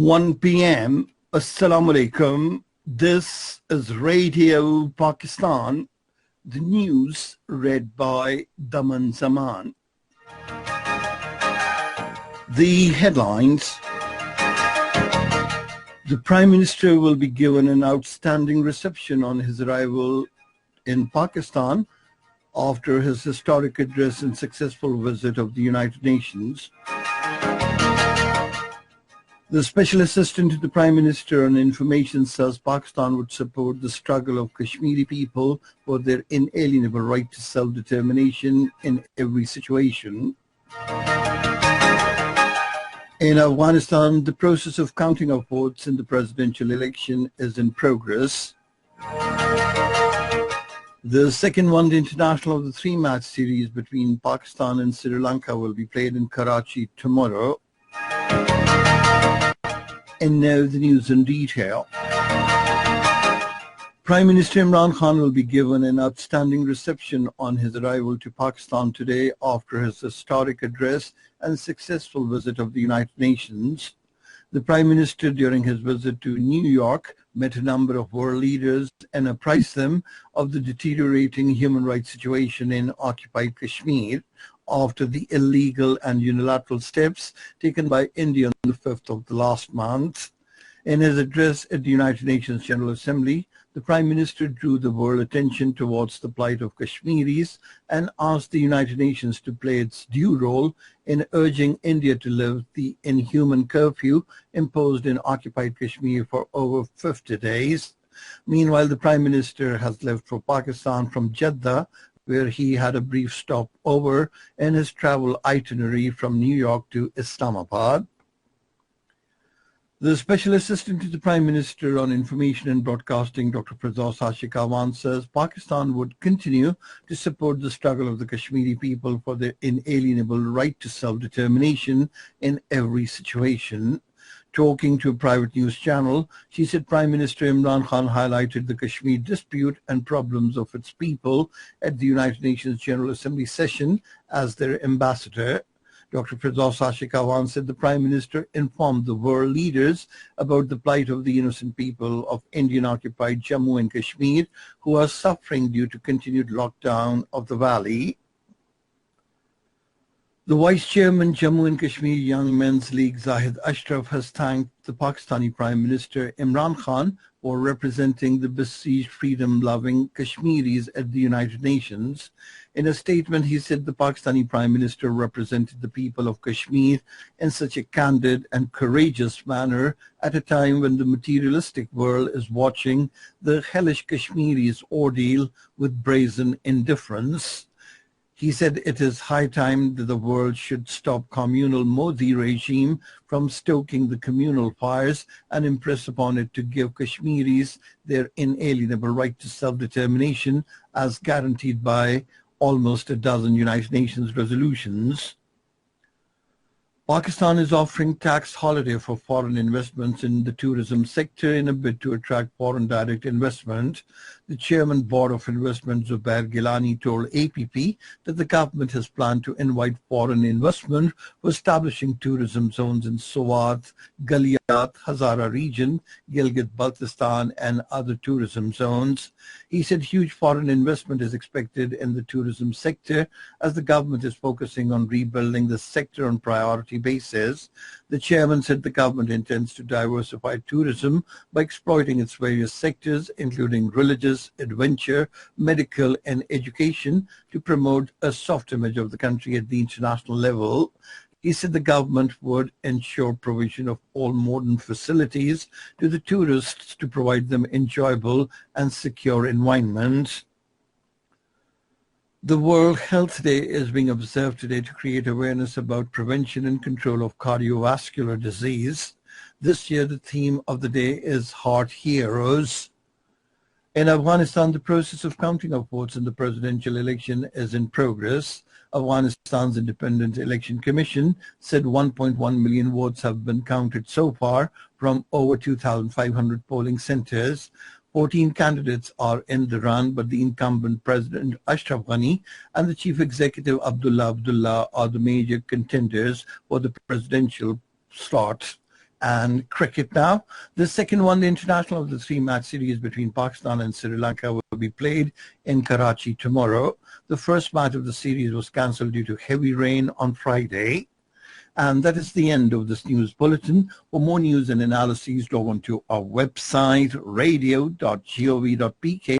1 p.m. Assalamu alaikum. This is Radio Pakistan. The news read by Daman Zaman. The headlines. The Prime Minister will be given an outstanding reception on his arrival in Pakistan after his historic address and successful visit of the United Nations. The Special Assistant to the Prime Minister on Information says Pakistan would support the struggle of Kashmiri people for their inalienable right to self-determination in every situation. In Afghanistan, the process of counting of votes in the presidential election is in progress. The second one-day international of the three-match series between Pakistan and Sri Lanka will be played in Karachi tomorrow. And now the news in detail. Prime Minister Imran Khan will be given an outstanding reception on his arrival to Pakistan today after his historic address and successful visit of the United Nations. The Prime Minister, during his visit to New York, met a number of world leaders and apprised them of the deteriorating human rights situation in occupied Kashmir after the illegal and unilateral steps taken by India on the 5th of the last month. In his address at the United Nations General Assembly, the Prime Minister drew the world attention towards the plight of Kashmiris and asked the United Nations to play its due role in urging India to lift the inhuman curfew imposed in occupied Kashmir for over 50 days. Meanwhile, the Prime Minister has left for Pakistan from Jeddah, where he had a brief stopover in his travel itinerary from New York to Islamabad. The Special Assistant to the Prime Minister on Information and Broadcasting, Dr. Firdous Ashik Awan, says Pakistan would continue to support the struggle of the Kashmiri people for their inalienable right to self-determination in every situation. Talking to a private news channel, she said Prime Minister Imran Khan highlighted the Kashmir dispute and problems of its people at the United Nations General Assembly session as their ambassador. Dr. Firdous Ashik Awan said the Prime Minister informed the world leaders about the plight of the innocent people of Indian-occupied Jammu and Kashmir who are suffering due to continued lockdown of the valley. The Vice Chairman, Jammu and Kashmir Young Men's League, Zahid Ashraf, has thanked the Pakistani Prime Minister Imran Khan for representing the besieged freedom-loving Kashmiris at the United Nations. In a statement, he said the Pakistani Prime Minister represented the people of Kashmir in such a candid and courageous manner at a time when the materialistic world is watching the hellish Kashmiris' ordeal with brazen indifference. He said it is high time that the world should stop communal Modi regime from stoking the communal fires and impress upon it to give Kashmiris their inalienable right to self-determination as guaranteed by almost a dozen United Nations resolutions. Pakistan is offering tax holiday for foreign investments in the tourism sector in a bid to attract foreign direct investment. The Chairman Board of Investment, Zubair Gilani, told APP that the government has planned to invite foreign investment for establishing tourism zones in Swat, Galiyat, Hazara region, Gilgit-Baltistan and other tourism zones. He said huge foreign investment is expected in the tourism sector as the government is focusing on rebuilding the sector on priority basis. The chairman said the government intends to diversify tourism by exploiting its various sectors, including religious, adventure, medical, and education, to promote a soft image of the country at the international level. He said the government would ensure provision of all modern facilities to the tourists to provide them enjoyable and secure environment. The World Health Day is being observed today to create awareness about prevention and control of cardiovascular disease. This year, the theme of the day is Heart Heroes. In Afghanistan, the process of counting of votes in the presidential election is in progress. Afghanistan's Independent Election Commission said 1.1 million votes have been counted so far from over 2,500 polling centers. 14 candidates are in the run, but the incumbent President Ashraf Ghani and the Chief Executive Abdullah Abdullah are the major contenders for the presidential slot. And cricket now. The second one, the international of the three-match series between Pakistan and Sri Lanka, will be played in Karachi tomorrow. The first match of the series was cancelled due to heavy rain on Friday. And that is the end of this news bulletin. For more news and analyses, log on to our website, radio.gov.pk.